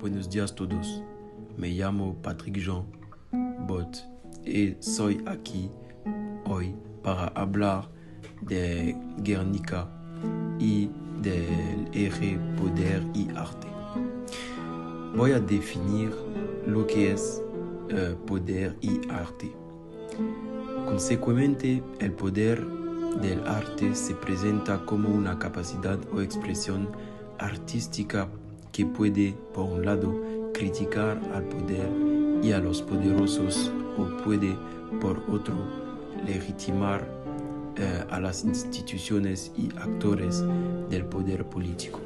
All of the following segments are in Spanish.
Buenos días todos. Me llamo Patrick Jean Bot y soy aquí hoy para hablar de Guernica y del eje poder y arte. Voy a definir lo que es poder y arte. Consecuentemente, el poder del arte se presenta como una capacidad o expresión artística que puede, por un lado, criticar al poder y a los poderosos, o puede, por otro, legitimar a las instituciones y actores del poder político.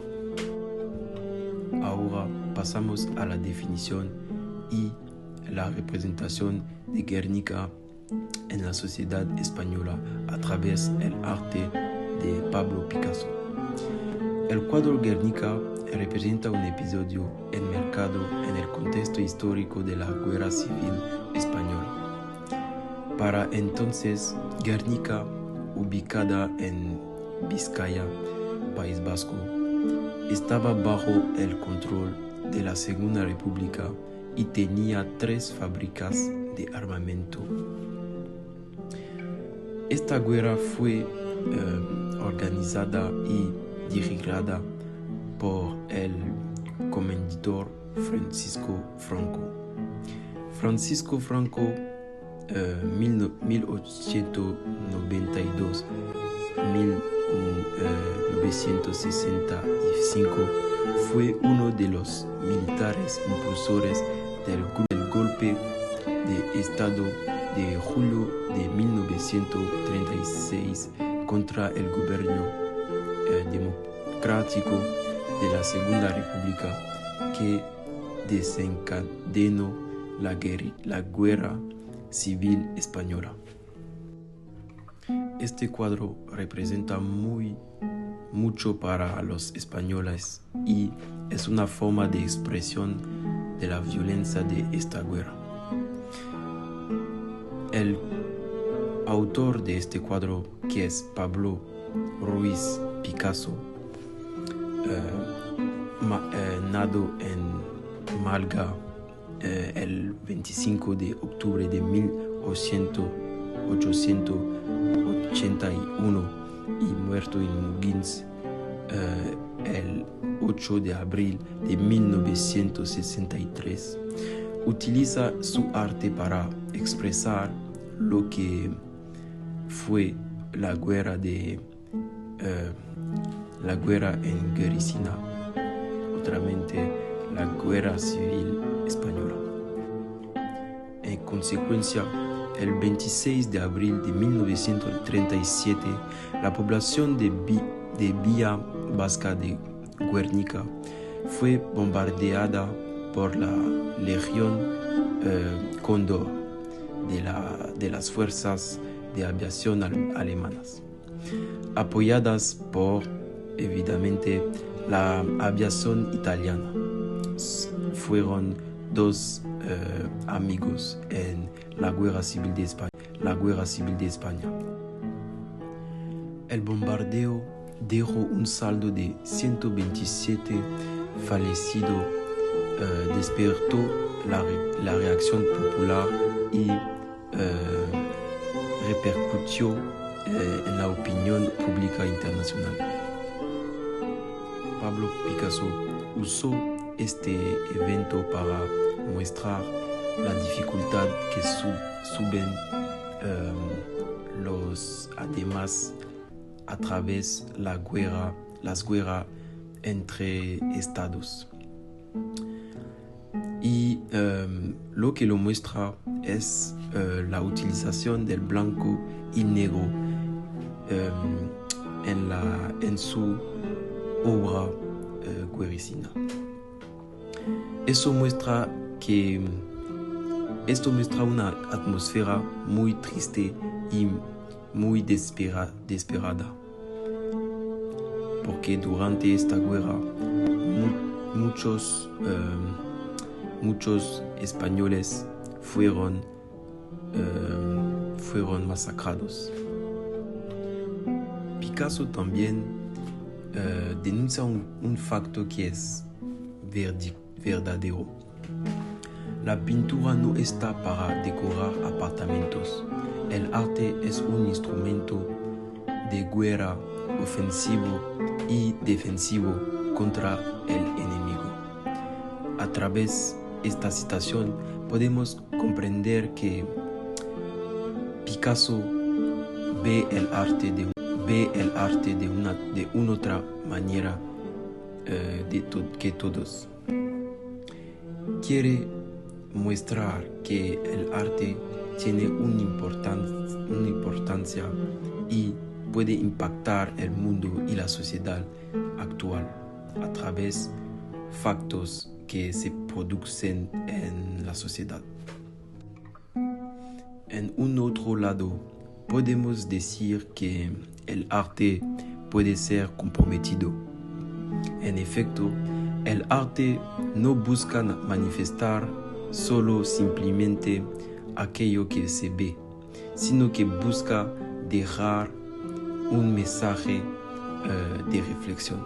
Ahora pasamos a la definición y la representación de Guernica en la sociedad española a través del arte de Pablo Picasso. El cuadro Guernica representa un episodio enmarcado en el contexto histórico de la Guerra Civil Española. Para entonces, Guernica, ubicada en Vizcaya, País Vasco, estaba bajo el control de la Segunda República y tenía 3 fábricas de armamento. Esta guerra fue organizada y dirigida por el comendador Francisco Franco. Francisco Franco, 1892-1965, fue uno de los militares impulsores del golpe de Estado de julio de 1936 contra el gobierno democrático de la Segunda República, que desencadenó la Guerra Civil Española. Este cuadro representa mucho para los españoles y es una forma de expresión de la violencia de esta guerra. El autor de este cuadro, que es Pablo Ruiz Picasso, nació en Málaga el 25 de octubre de 1881 y muerto en Muguins el 8 de abril de 1963. Utiliza su arte para expresar lo que fue la guerra en Guernica, otramente la Guerra Civil Española. En consecuencia, el 26 de abril de 1937, la población de Villa Vasca de Guernica fue bombardeada por la Legión Cóndor de las fuerzas de aviación alemanas, apoyadas por, evidentemente, la aviación italiana. Fueron 2 amigos en la Guerra Civil de España. El bombardeo dejó un saldo de 127 fallecidos, despertó la reacción popular y repercutió en la opinión pública internacional. Pablo Picasso usó este evento para mostrar la dificultad que suben los además a través las guerras entre estados. Y lo que lo muestra es la utilización del blanco y negro en su obra guerricina. Esto muestra una atmósfera muy triste y muy desesperada, porque durante esta guerra muchos españoles fueron masacrados. Picasso también denuncia un facto que es verdadero. La pintura no está para decorar apartamentos. El arte es un instrumento de guerra ofensivo y defensivo contra el enemigo. A través de esta citación podemos comprender que Picasso ve el arte de una otra manera que todos. Quiere mostrar que el arte tiene una importancia y puede impactar el mundo y la sociedad actual a través de factos que se producen en la sociedad. En un otro lado, podemos decir que el arte puede ser comprometido. En efecto, el arte no busca manifestar solo simplemente aquello que se ve, sino que busca dejar un mensaje de reflexión.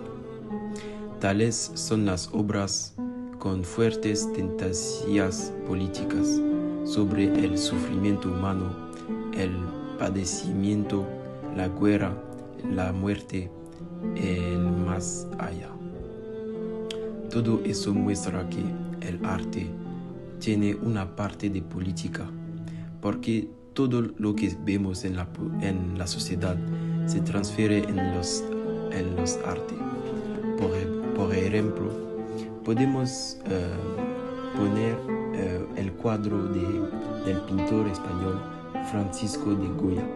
Tales son las obras con fuertes tendencias políticas sobre el sufrimiento humano, el padecimiento, la guerra, la muerte, el más allá. Todo eso muestra que el arte tiene una parte de política, porque todo lo que vemos en la sociedad se transfiere en los artes. Por ejemplo, podemos poner el cuadro del pintor español Francisco de Goya,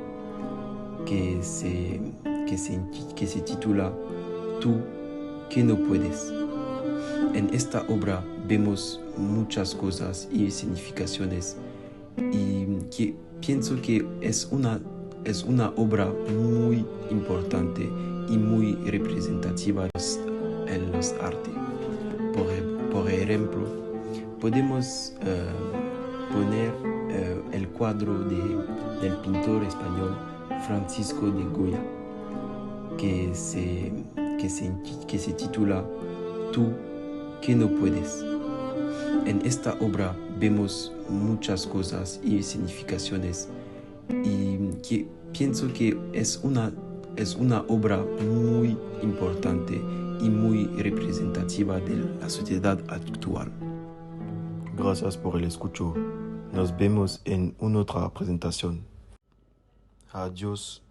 que se titula Tú que no puedes. En esta obra vemos muchas cosas y significaciones y que pienso que es una obra muy importante y muy representativa en los artes. Por ejemplo, podemos poner el cuadro del pintor español Francisco de Goya, que se titula Tú que no puedes. En esta obra vemos muchas cosas y significaciones y que pienso que es una obra muy importante y muy representativa de la sociedad actual. Gracias por el escucho. Nos vemos en una otra presentación. Adiós.